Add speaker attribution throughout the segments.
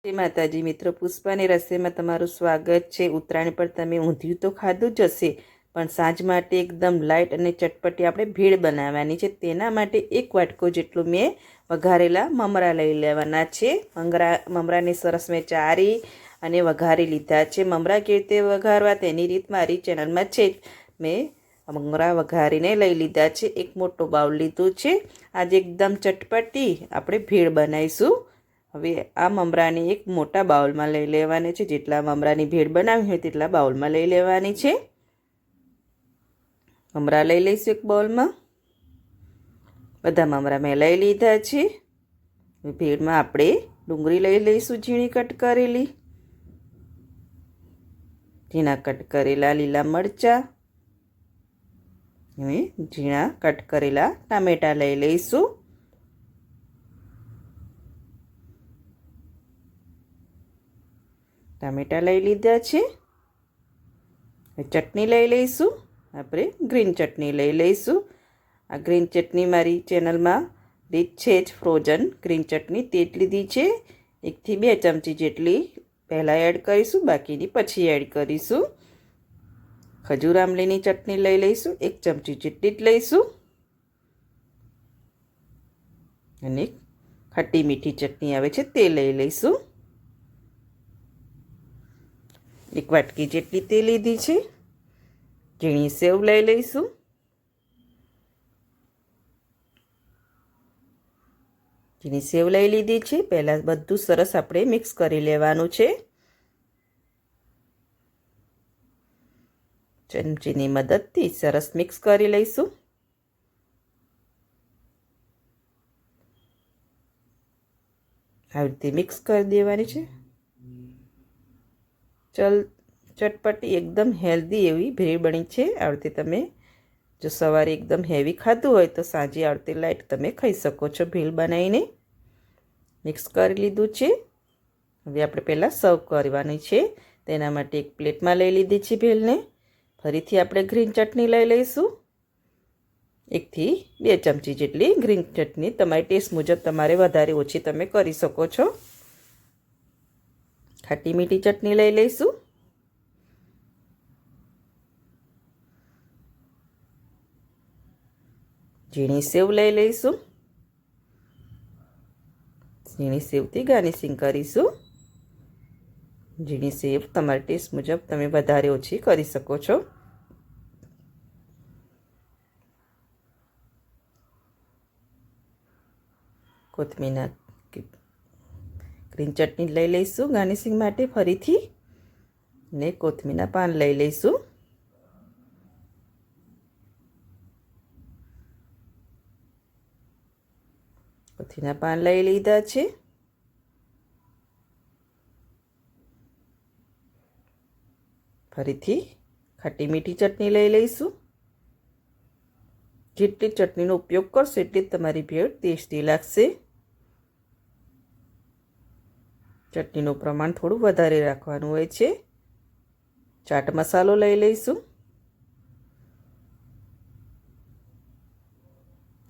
Speaker 1: જય માતાજી મિત્રો, પુષ્પાની રસોઈમાં તમારું સ્વાગત છે। ઉત્તરાયણ પર તમે ઊંધિયું તો ખાધું જ હશે, પણ સાંજ માટે એકદમ લાઇટ અને ચટપટી આપણે ભેળ બનાવવાની છે। તેના માટે એક વાટકો જેટલું મેં વઘારેલા મમરા લઈ લેવાના છે। મમરાને સરસ મેં ચારી અને વઘારી લીધા છે। મમરા કેવી રીતે વઘારવા તેની રીત મારી ચેનલમાં છે જ। મેં મમરા વઘારીને લઈ લીધા છે। એક મોટો બાઉલ લીધું છે। આજે એકદમ ચટપટી આપણે ભેળ બનાવીશું। હવે આ મમરાને એક મોટા બાઉલમાં લઈ લેવાની છે। જેટલા મમરાની ભેળ બનાવી હોય તેટલા બાઉલમાં લઈ લેવાની છે। મમરા લઈ લઈશું એક બાઉલમાં। બધા મમરા મેં લઈ લીધા છે। ભેળમાં આપણે ડુંગળી લઈ લઈશું, ઝીણી કટ કરેલી, ઝીણા કટ કરેલા લીલા મરચાં, હવે ઝીણા કટ કરેલા ટામેટાં લઈ લઈશું। ટામેટાં લઈ લીધા છે। ચટણી લઈ લઈશું, આપણે ગ્રીન ચટણી લઈ લઈશું। આ ગ્રીન ચટણી મારી ચેનલમાં રીત છે જ, ફ્રોઝન ગ્રીન ચટણી તે જ લીધી છે। 1 થી 2 ચમચી જેટલી પહેલાં એડ કરીશું, બાકીની પછી એડ કરીશું। ખજૂર આમલીની ચટણી લઈ લઈશું, 1 ચમચી જેટલી જ લઈશું। અને ખટ્ટી મીઠી ચટણી આવે છે તે લઈ લઈશું। 1 વાટકી જેટલી તે લીધી છે। ઝીણી સેવ લઈ લઈશું। ઝીણી સેવ લઈ લીધી છે। પહેલાં બધું સરસ આપણે મિક્સ કરી લેવાનું છે। ચમચીની મદદથી સરસ મિક્સ કરી લઈશું। આવી રીતે મિક્સ કરી દેવાની છે। ચટપટી એકદમ હેલ્ધી એવી ભેળ બની છે। આવી રીતે તમે જો સવારે એકદમ હેવી ખાધું હોય તો સાંજે આવી રીતે લાઇટ તમે ખાઈ શકો છો ભેળ બનાવીને। મિક્સ કરી લીધું છે। હવે આપણે પહેલાં સર્વ કરવાની છે। તેના માટે એક પ્લેટમાં લઈ લીધી છે ભેળને। ફરીથી આપણે ગ્રીન ચટણી લઈ લઈશું, 1 થી 2 ચમચી જેટલી ગ્રીન ચટણી, તમારી ટેસ્ટ મુજબ તમારે વધારે ઓછી તમે કરી શકો છો। ખાટી મીઠી ચટણી લઈ લઈશું। ઝીણી સેવ લઈ લઈશું। ઝીણી સેવથી ગાર્નિશિંગ કરીશું। ઝીણી સેવ તમારી ટેસ્ટ મુજબ તમે વધારે ઓછી કરી શકો છો। કોથમીરના ગ્રીન ચટણી લઈ લઈશું ગાર્નિશિંગ માટે ફરીથી, ને કોથમીરના પાન લઈ લઈશું। કોથમીરના પાન લઈ લીધા છે। ફરીથી ખાટી મીઠી ચટણી લઈ લઈશું। જેટલી ચટણીનો ઉપયોગ કરશો એટલી તમારી ભેળ ટેસ્ટી લાગશે। ચટણીનું પ્રમાણ થોડું વધારે રાખવાનું હોય છે। ચાટ મસાલો લઈ લઈશું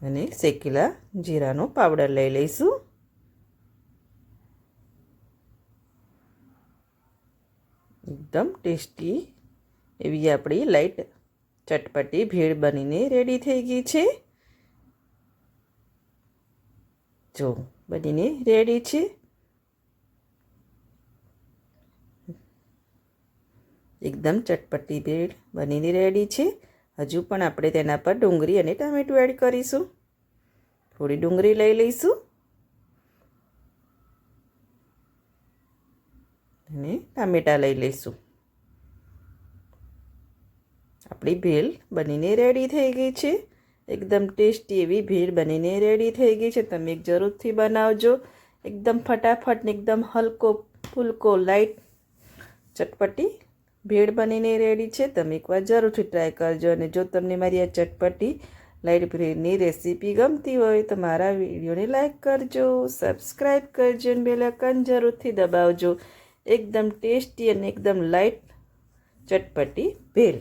Speaker 1: અને શેકેલા જીરાનો પાવડર લઈ લઈશું। એકદમ ટેસ્ટી એવી આપણી લાઇટ ચટપટી ભેળ બનીને રેડી થઈ ગઈ છે। જો બનીને રેડી છે। એકદમ ચટપટી ભેળ બનીને રેડી છે। હજુ પણ આપણે તેના પર ડુંગળી અને ટામેટું એડ કરીશું। થોડી ડુંગળી લઈ લઈશું અને ટામેટાં લઈ લઈશું। આપણી ભેળ બનીને રેડી થઈ ગઈ છે। એકદમ ટેસ્ટી એવી ભેળ બનીને રેડી થઈ ગઈ છે। તમે એક જરૂરથી બનાવજો। એકદમ ફટાફટ ને એકદમ હલકો ફૂલકો લાઇટ ચટપટી ભેળ બનીને રેડી છે। તમે એકવાર જરૂરથી ટ્રાય કરજો। અને જો તમને મારી આ ચટપટી લાઇટ ભેળની રેસીપી ગમતી હોય તો મારા વિડીયોને લાઈક કરજો, સબસ્ક્રાઈબ કરજો અને બેલ આઇકન જરૂરથી દબાવજો। એકદમ ટેસ્ટી અને એકદમ લાઇટ ચટપટી ભેળ।